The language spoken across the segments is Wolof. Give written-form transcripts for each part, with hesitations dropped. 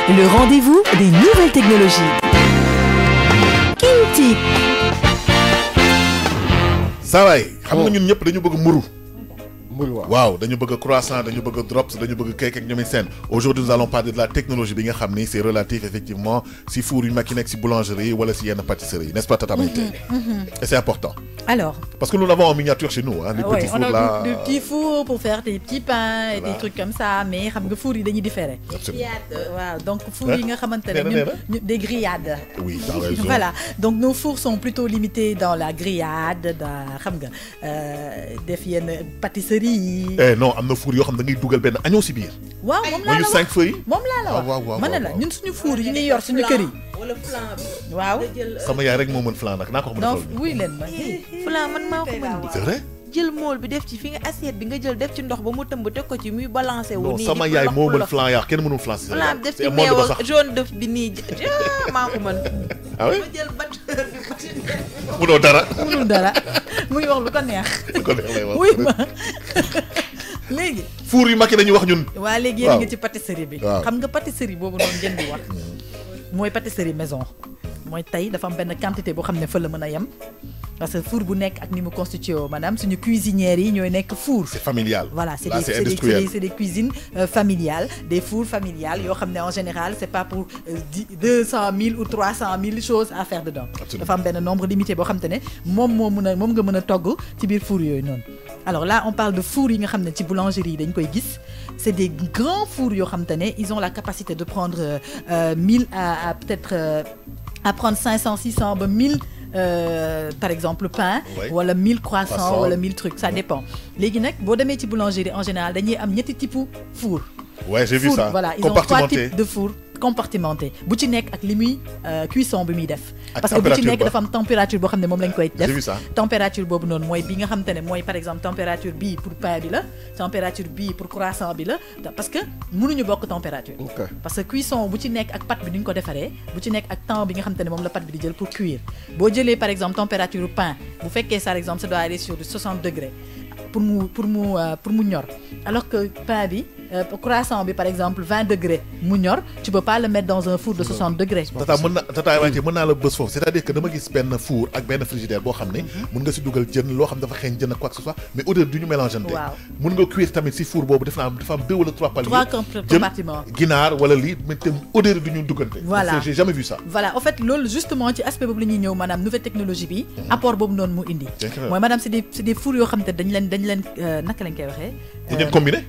le rendez-vous des nouvelles technologies. Kintic. saa waay xam nga ñun ñëpp dañu bëgg mburu waaw dañu bëgg croissant dañu bëgg drops dañu bëgg cake ak ñoom seen. Aujourd'hui nous allons parler de la technologie bi nga xam ni c'est relatif effectivement si four yu mag yi nekk si boulangerie wala si yenn pâtisserie n'est-ce pas Tata Maïté? Et c'est important. Alors, parce que nous l'avons en miniature chez nous, hein, les petits fours là. Des petits fours pour faire des petits pains et des trucs comme ça, mais xam nga four yi dañuy différé. Waaw, donc four yi nga xamantene ñun des grillades. Oui, t'as raison. Voilà. Donc nos fours sont plutôt limités dans la grillade, dans xam nga def yenn pâtisserie. Non, am na four yoo xam da ngay dugal benn agneau si biir. Waaw, moom laa la wax 5 feuilles. Moom laa la wax. Man la ñun suñu four yi ñuy yor suñu kër yi. wala flan bi. Waaw. Sama yaay rek moo mën flan nag naa ko xam ne. non wuy leen ma. flan man maa ko mën di. C'est vrai. jël mool bi def ci fi nga assiette bi nga jël def ci ndox ba mu tëmb teg ko ci muy balancer wu. nii sama yaay moo mën flan yaa kenn mënul flan si. flan def ci meew ak jaune def bi nii maa ko mën. ah oui ma jël batteur bi munoo dara. munul dara muy wax lu ko neex. lu ko neex lay wax. wuy ma léegi. four yu mag yi dañuy wax ñun. waa léegi yéen nga ci pâtisserie bi. waaw xam nga pâtisserie boobu noonu ngeen di wax. mooy pâtisserie maison. mooy tey dafa am benn quantité boo xam ne fa la mën a yem. parce que four bu nekk ak ni mu constitué woo maanaam suñu cuisinières yi ñooy nekk four. c'est familial. Voilà, c'est là, c'est des cuisines familiales, des fours familiales. Yoo xam ne en général c'est pas pour 200 000 ou 300 000 choses à faire dedans. Dafa am benn nombre limité boo xam te ne moom nga mën a togg ci biir four yooyu noonu. Alors là on parle de four yi nga xam ne ci boulangerie yi dañ koy gis. C'est des grands fours yoo xam te ne ils ont la capacité de prendre 1000 à peut-être à prendre 500 600 ba 1000 par exemple pain wala 1000 croissants wala 1000 trucs ça dépend. Léegi nag boo demee ci boulangerie en général dañuy am ñetti type four. Ouais, j'ai vu ça. Voilà, ils ont 3 types de fours compartimentés. Bu ci nekk ak li muy cuisson bi muy def. Parce que bu ci nekk dafa am température boo xam ne moom lañ koy def. J'ai vu ça. Température boobu noonu mooy bi nga xam te ne mooy par exemple température bii pour pain bi la température bii pour croissant bi la parce que mënuñu bokk température. Parce que cuisson bu ci nekk ak pâte bi ni ñu ko defaree bu ci nekk ak temps bi nga xam te ne moom la pâte bi di jël pour cuire. Boo jëlee par exemple température pain bu fekkee par exemple ça doit aller sur 60 degrés pour mu ñor alors que pain bi croissant bi par exemple 20 degrés mu ñor tu peux pas le mettre dans un four de 60 degrés. tata wàcce mën naa la bës foofu c'est-à-dire que dama gis benn four ak benn frigidaire boo xam ne mën nga si dugal jën loo xam dafa xeeñ jën ak quoi que ce soit mais odeur du ñu mélangeante. waaw mën nga cuire tamit si four boobu dafa am 2 wala 3 paliers. 3 compartiments jën ginaar wala lii mais te odeur du ñu duggante. voilà j'ai jamais vu ça. voilà en fait loolu justement ci aspect boobu la ñuy ñëw maanaam nouvelle technologie bi. apport boobu noonu mu indi. mooy maanaam c'est des fours yoo xam te dañ leen naka lañ koy waxee.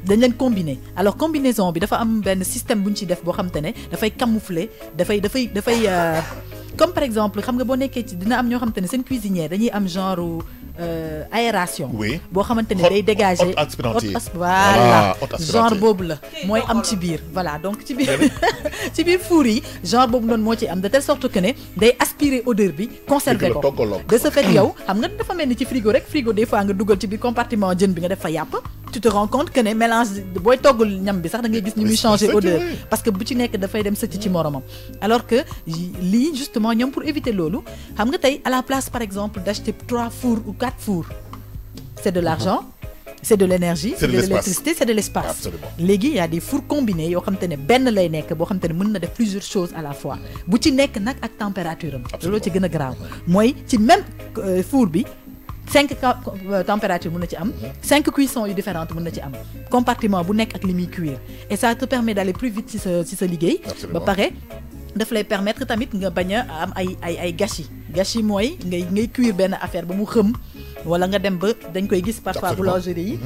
dañ leen combiner alors combinaison bi dafa am benn système bu ñu ci def boo xam te ne dafay camoufler dafay comme par exemple xam nga boo nekkee ci dina am ñoo xam te ne seen cuisinière dañuy am genre aération. boo xamante ne day dégager voilà genre boobu la mooy am ci biir voilà donc ci biir four yi genre boobu noonu moo ci am de telle sorte que ne day aspirer odeur bi conserver ko de ce fait yow xam nga dafa mel ni ci frigo rek frigo des fois nga dugal ci biir compartiment jën bi nga def fa yàpp tu te rends compte que ne mélange booy toggul ñam bi sax da ngay gis ni muy changer odeur parce que bu ci nekk dafay dem sëcc ci moromam alors que lii justement ñoom pour éviter loolu xam nga tey à la place par exemple d'acheter 3 fours ou 4 fours c'est de l'argent c'est de l'énergie c'est de l'électricité c'est de l'espace léegi y a des fours combinés yoo xam te ne benn lay nekk boo xam te ne mën na def plusieurs choses à la fois bu ci nekk nag ak température am looloo ci gën a grave mooy ci même four bi 5 températures mën na ci am 5 cuissons yu différentes mën na ci am compartiment bu nekk ak li muy cuire et ça te permet d'aller plus vite ci sa liggéey ba pare daf lay permettre tamit nga bañ a am ay gâchis mooy ngay cuire benn affaire ba mu xëm wala nga dem ba dañ koy gis parfois boulangerie yi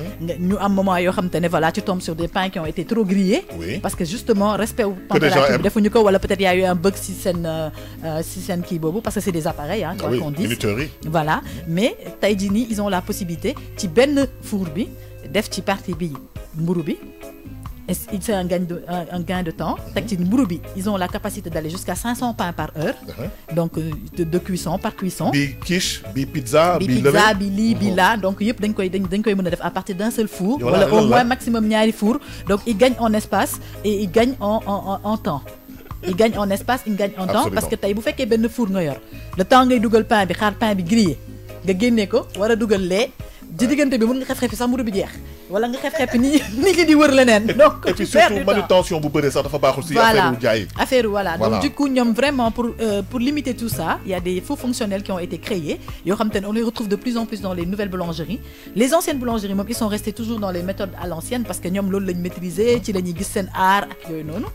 ñu am moment yoo xam te ne voilà tu tombes sur des pains qui ont été trop grillés parce que justement respect wu température bi defuñu ko wala peut-être y a eu un bug si seen kii boobu parce que c'est des appareils quoi qu'on dise voilà mais tey jii nii ils ont la possibilité ci benn four bi def ci partie bi mburu bi c'est un gain de temps teg ci mburu bi ils ont la capacité d'aller jusqu'à 500 pains par heure donc de cuisson par cuisson bi quiche bi pizza bi lii bi là donc yëpp dañ koy mën a def à partir d'un seul four wala au moins maximum ñaari four donc ils gagnent en espace et ils gagnent en temps ils gagnent en espace ils gagnent en temps parce que tey bu fekkee benn four nga yor le temps ngay dugal pain bi xaar pain bi grillé nga génnee ko war a dugal lait ci diggante bi mën nga xef-xefi sax mburu bi jeex wala nga xef-xefi ni ngi di wër leneen donc et puis surtout manutention bu bëree sax dafa baaxul si affaire wu jaay voilà donc du coup ñoom vraiment pour limiter tout ça il y a des faux fonctionnels qui ont été créés yoo xam te ne on les retrouve de plus en plus dans les nouvelles boulangeries les anciennes boulangeries moom ils sont restés toujours dans les méthodes à l'ancienne parce que ñoom loolu lañ maîtriser ci la ñuy gis seen art ak yooyu noonu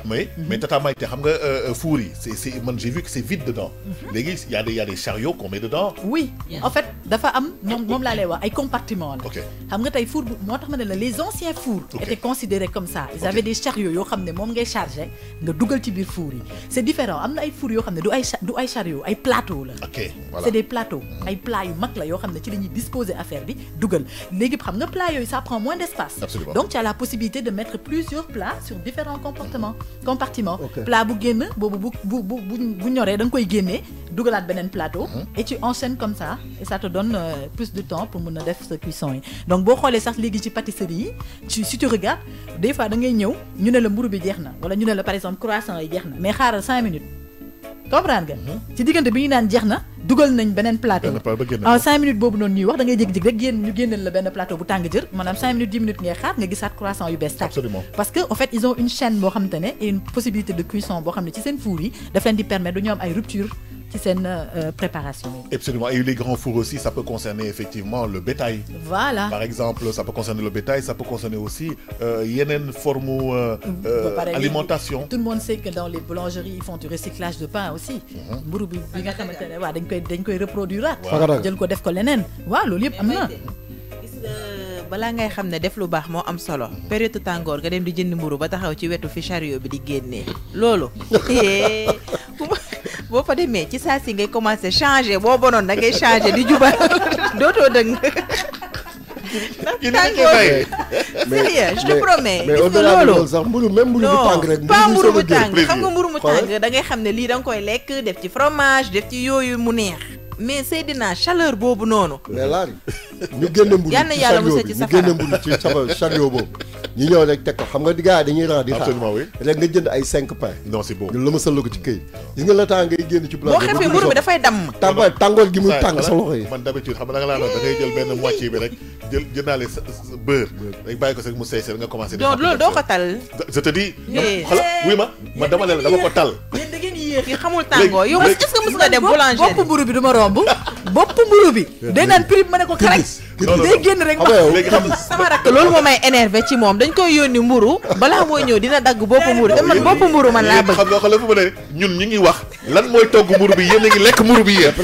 mais Tata Maïté xam nga four yi c'est man j'ai vu que c'est vide dedans léegi il y a des chariots qu'on met dedans oui en fait dafa am moom laa lay wax ay compartiments la xam nga tey four moo tax ma ne la les anciens fours étaient considérés comme ça ils avaient des chariots yoo xam ne moom ngay chargé nga dugal ci biir four yi c'est différent am na ay four yoo xam ne du ay chariots ay plateaux la c'est des plateaux ay plats yu mag la yoo xam ne ci la ñuy disposer affaire bi dugal léegi xam nga plats yooyu ça prend moins d'espace donc tu as la possibilité de mettre plusieurs plats sur différents compartiments plat bu génn boobu bu ñoree da nga koy génnee dugalaat beneen plateau et tu enchaînes comme ça et ça te donne plus de temps pour mën a def sa cuisson yi donc boo xoolee sax léegi ci pâtisserie yi si tu regardes des fois da ngay ñëw ñu ne la mburu bi jeex na wala ñu ne la par exemple croissant yi jeex na mais xaaral 5 minutes comprendre nga ci diggante bi ñu naan jeex na dugal nañ beneen plateau en 5 minutes boobu noonu ñuy wax da ngay jékki-jékki rek ñu génneel la benn plateau bu tàng jër maanaam 5 minutes 10 minutes ngay xaar nga gisaat croissant yu bees tàkk parce que en fait ils ont une chaîne boo xamante ne et une possibilité de cuisson boo xam ne ci seen four yi daf leen di permettre du ñu am ay rupture ci seen préparation yi. Absolument. Et les grands fours aussi, ça peut concerner effectivement le bétail. Voilà. Par exemple, ça peut concerner le bétail, ça peut concerner aussi une forme alimentation. Tout le monde sait que dans les boulangeries, ils font du recyclage de pain aussi. mburu bi nga xamante ne waaw dañ koy reproduire jël ko def ko leneen waaw loolu yëpp am na. balaa ngay xam ne def lu baax moo am solo période tàngoor nga dem di jënd mburu ba taxaw ci wetu fi chariot bi di génnee loolu boo fa demee ci saa si ngay commencer changer boo bonoon da ngay changer di jubal dootoo dëng sérieux je te promets mais au-delà de loolu sax mburu même mburu bu tàng rek pas mburu bu tàng xam nga mburu mu tàng da ngay xam ne lii da nga koy lekk def ci fromage def ci yooyu mu neex mais Seydina chaleur boobu noonu mais laaj ñu génne mburu yal na yàlla musal ci safara ñu génne mburu ci chariot boobu ñu ñëw rek teg ko xam nga gars yi dañuy rax di xaar rek nga jënd ay 5 pains non c'est beau ñu la ma sal ko ci këy gis nga la temps ngay génn ci boo xefee mburu bi dafay damm tàngoor gi muy tàng sa loxo yi man d'habitude xam nga da nga laa noonu da ngay jël benn moitié bi rek jëndaale beurre rek bàyyi ko sax mu seey nga commencé donc loolu doo ko tal je te dis xoolal wuy ma dama leen dama ko tal ki xamul tàngoor yow est-ce que mës nga dem boulangerie bopp mburu bi du ma romb bopp mburu bi day naan prix ma ne ko karaj day génn rek léegi xam sama rakk loolu moo may énervé ci moom dañ koy yónni mburu balaa mooy ñëw dina dagg bopp mburu te man bopp mburu man laa bëgg xam nga xoolal fu mu ne ñun ñi ngi wax lan mooy togg mburu bi yéen a ngi lekk mburu bi yéen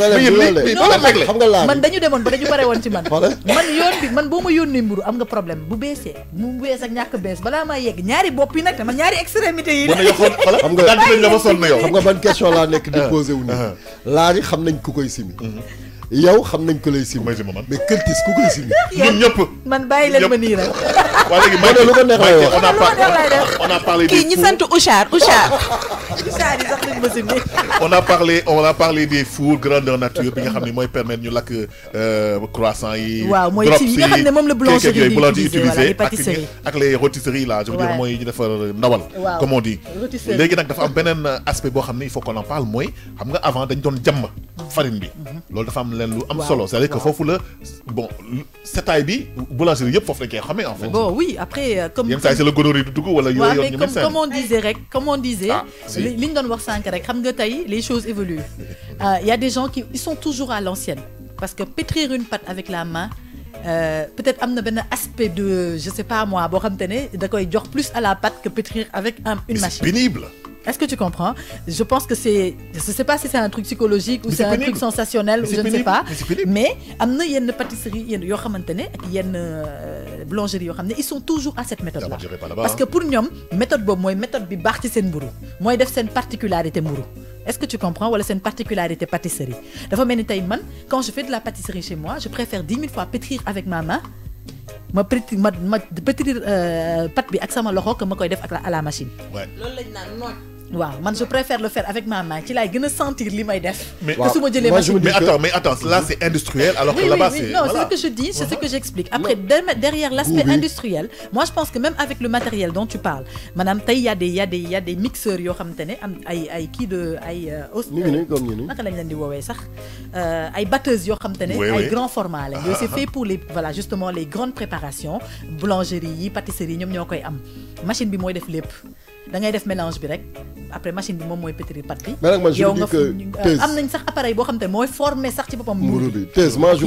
xam nga laa man dañu demoon ba dañu pare woon ci man yoon bi man boo ma yónnee mburu am nga problème bu beesee mu bees ak ñàkk bees balaa maa yegg ñaari bopp yi nag te man ñaari extrémité yi xam nga dinañ la ma sonn yow xam nga ban question laa nekk di posé wu nii laari xam nañ ku koy simi yow xam nañ ko lay simi mais këltis ku koy simi ñun ñëpp man bàyyi leen ma nii rek waa léegi ma ne lu ko neex lay wax on a parlé kii ñi sant Ouchar yi sax lañ ma simi on a parlé des fours grandeur nature bi nga xam ne mooy permettre ñu lakk croissant yi waaw mooy ci yi nga xam ne moom la boulangerie di utiliser ak les rôtisseries là je veux dire mooy ñu defar ndawal comme on dit léegi nag dafa am beneen aspect boo xam ne il faut qu'on en parle mooy xam nga avant dañ doon jàmm farine bi loolu dafa am leen lu am solo c'est-à-dire que foofu la bon setaay bi boulangerie yëpp foofu lañ koy xamee en fait bon oui après comme yenn saa yi c'est le gonorrhée du dugg wala yooyu yoon ñu comme on disait li ñu doon wax sànq rek xam nga tey les choses évoluent il y a des gens qui ils sont toujours à l'ancienne parce que pétrir une pâte avec la main peut-être am na benn aspect de je sais pas moi boo xam te ne da koy jox plus à la pâte que pétrir avec une machine. C'est pénible. Est-ce que tu comprends? Je pense que je sais pas si c'est un truc psychologique ou c'est un truc sensationnel ou je ne sais pas. Mais am na yenn pâtisserie yoo xamante ne ak yenn boulangerie yoo xam ne ils sont toujours à cette méthode là. Parce que pour ñoom méthode boobu mooy méthode bi baax ci seen mburu mooy def seen particularité mburu. Est-ce que tu comprends wala c'est une particularité pâtisserie dafa mel ni tey man quand je fais de la pâtisserie chez moi je préfère 10 000 fois pétrir avec ma main ma pétrir pâte bi ak sama loxo que ma koy def ak à la machine. loolu lañ naan nooj. waaw man je préfère le faire avec ma main ci laay gën a sentir li may def. mais que su ma jëlee machine mais attends là c'est industriel alors que là-bas c'est non c'est ce que je dis c'est ce que j'explique après derrière l'aspect industriel moi je pense que même avec le matériel dont tu parles maanaam tey y a des mixeurs yoo xamante ne am ay kii de ay naka lañ leen di woowee sax ay batteuses yoo xamante ne ay grand format la yooyu c'est fait pour les voilà justement les grandes préparations boulangerie yi pâtisserie ñoom ñoo koy am machine bi mooy def lépp da ngay def mélange bi rek après machine bi moom mooy pétrir pâte bi. mais nag man je me dis que am nañ sax appareil boo xam te mooy former sax ci boppam. mburu bi Thèse moi je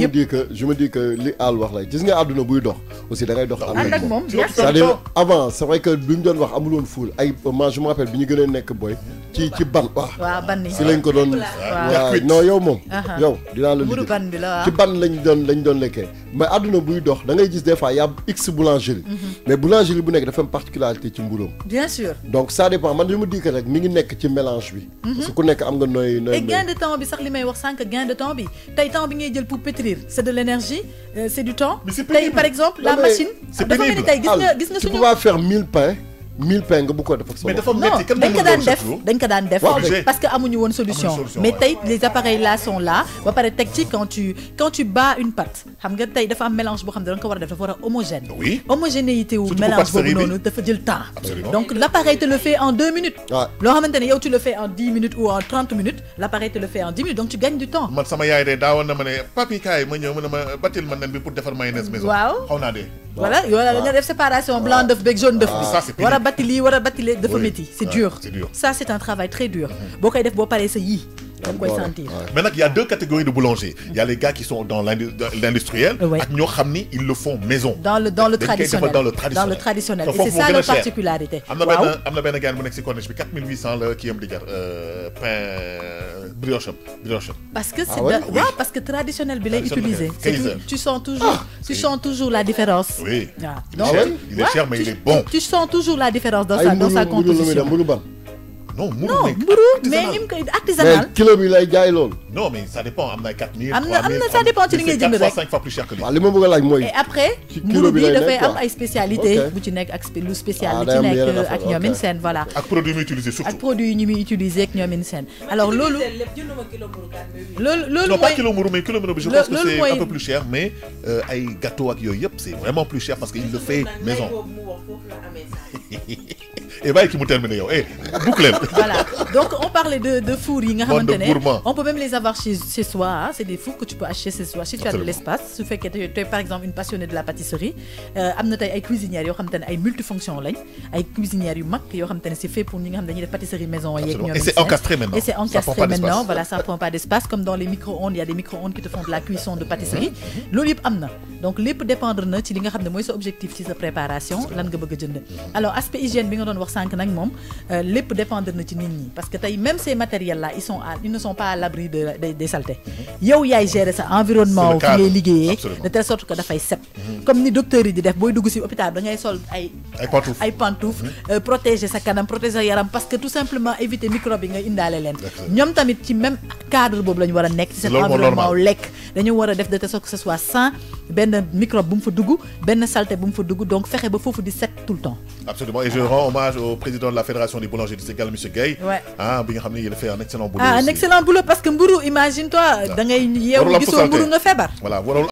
me dis que li Al wax la gis nga àdduna buy dox aussi da ngay dox. ànd ak moom c'est-à-dire avant c'est vrai que bi mu doon wax amul woon fuul ay man je me rappelle bi ñu gën a nekk boy ci ban waaw ban ni si lañ ko doon. waaw non yow moom. yow dinaa la mburu ban bi la ci ban lañ doon lekkee mais àdduna buy dox da ngay gis des fois y a x boulangerie. mais boulangerie bu nekk dafa am particularité ci mburoom. bien sûr. donc ça dépend man je me dis que rek mi ngi nekk ci mélange bi. parce que ku nekk am nga nooy. et gain de temps bi sax li may wax sànq gain de temps bi tey temps bi ngay jël pour pétrir c'est de l'énergie c'est du temps. tey par exemple la machine. dafa mel ni tey gis nga suñu. tu peux pas faire 1000 pains. 1000 pains nga bu ko def ak sa mais dafa métti kan dañ ko daan def parce que amuñu woon solution mais tey les appareils là sont là ba pare teg ci quand tu bats une pâte xam nga tey dafa am mélange boo xam ne da nga ko war a def dafa war a homogène homogénéité wu mélange boobu noonu dafa jël temps donc l'appareil te le fait en 2 minutes loo xamante ne yow tu le fais en 10 minutes ou en 30 minutes l'appareil te le fait en 10 minutes donc tu gagnes du temps man sama yaay de daawoon na ma ne papi kaay ma ñëw ma ne ma battil ma nen bi pour defar mayonnaise maison xaw naa dee voilà yow la nga def séparation blanc d'œuf beeg jaune d'œuf bi war a batti lii war a batti lee dafa métti c'est dur ça c'est un travail très dur boo koy def boo paree sa yii da nga koy sentir mais nag il y a 2 catégories de boulangers il y a les gars qui sont dans l'industriel ak ñoo xam ni ils le font maison dans le traditionnel et c'est ça leur particularité am na benn gars bu nekk ci corniche bi 4800 la kii am di jar pain brioche parce que c'est parce que traditionnel bi lay utiliser tu sens toujours la différence oui donc il est cher mais il est bon tu sens toujours la différence dans sa composition non mburu mais im koy artisanal mais kilo bi lay jaay loolu non mais ça dépend am na 4000 am na ça dépend ci li ngay jënd rek 5 fois plus cher que lui waaw li ma bëgg a laaj mooy et après mburu bi dafay am ay spécialité bu ci nekk ak lu spécial lu ci nekk ak ñoomin seen voilà ak produit yi muy utiliser surtout ak produit yi ñu muy utiliser ak ñoomin seen alors loolu non pas kilo mburu mais kilo mburu bi je pense que c'est un peu plus cher mais ay gâteau ak yooyu yëpp c'est vraiment plus cher parce que il le fait maison et bàyyi ki mu terminer yow boucle voilà donc on parlait de four yi nga xamante ne on peut même les avoir chez soi c'est des fours que tu peux acheter chez soi si tu as de l'espace su fekkee tu es par exemple une passionnée de la pâtisserie am na tey ay cuisinières yoo xamante ne ay multifonctions lañ ay cuisinières yu mag yoo xamante ne c'est fait pour ñi nga xam dañuy def pâtisserie maison yeeg ñoom et c'est encastré maintenant voilà ça prend pas d'espace comme dans les micro-ondes il y a des micro-ondes qui te font de la cuisson de pâtisserie loolu yëpp am na donc lépp dépendre na ci li nga xam ne mooy sa objectif ci sa préparation lan nga bëgg a jënd alors aspect hygiène bi nga doon wax sànq nag moom lépp dépendre na ci nit ñi parce que tey même ces matériels là ils ne sont pas à l'abri des saletés yow yaay gérer sa environnement fi ngay liggéeyee de telle sorte que dafay set comme ni docteur yi di def booy dugg ci hôpital da ngay sol ay pantoufles protéger sa kanam protéger sa yaram parce que tout simplement éviter microbe yi nga indaale leen ñoom tamit ci même cadre boobu la ñu war a nekk ci seen environnement lekk dañu war a def de telle sorte que ce soit sain benn microbe bu mu fa dugg benn saleté bu mu fa dugg donc fexe ba foofu di set tout le temps absolument et je rends hommage au président de la fédération des boulangers du Sénégal monsieur Guèye bi nga xam ne il a fait un excellent boulot un excellent boulot parce que mburu imagine toi da ngay yeewu gisoo mburu nga feebar voilà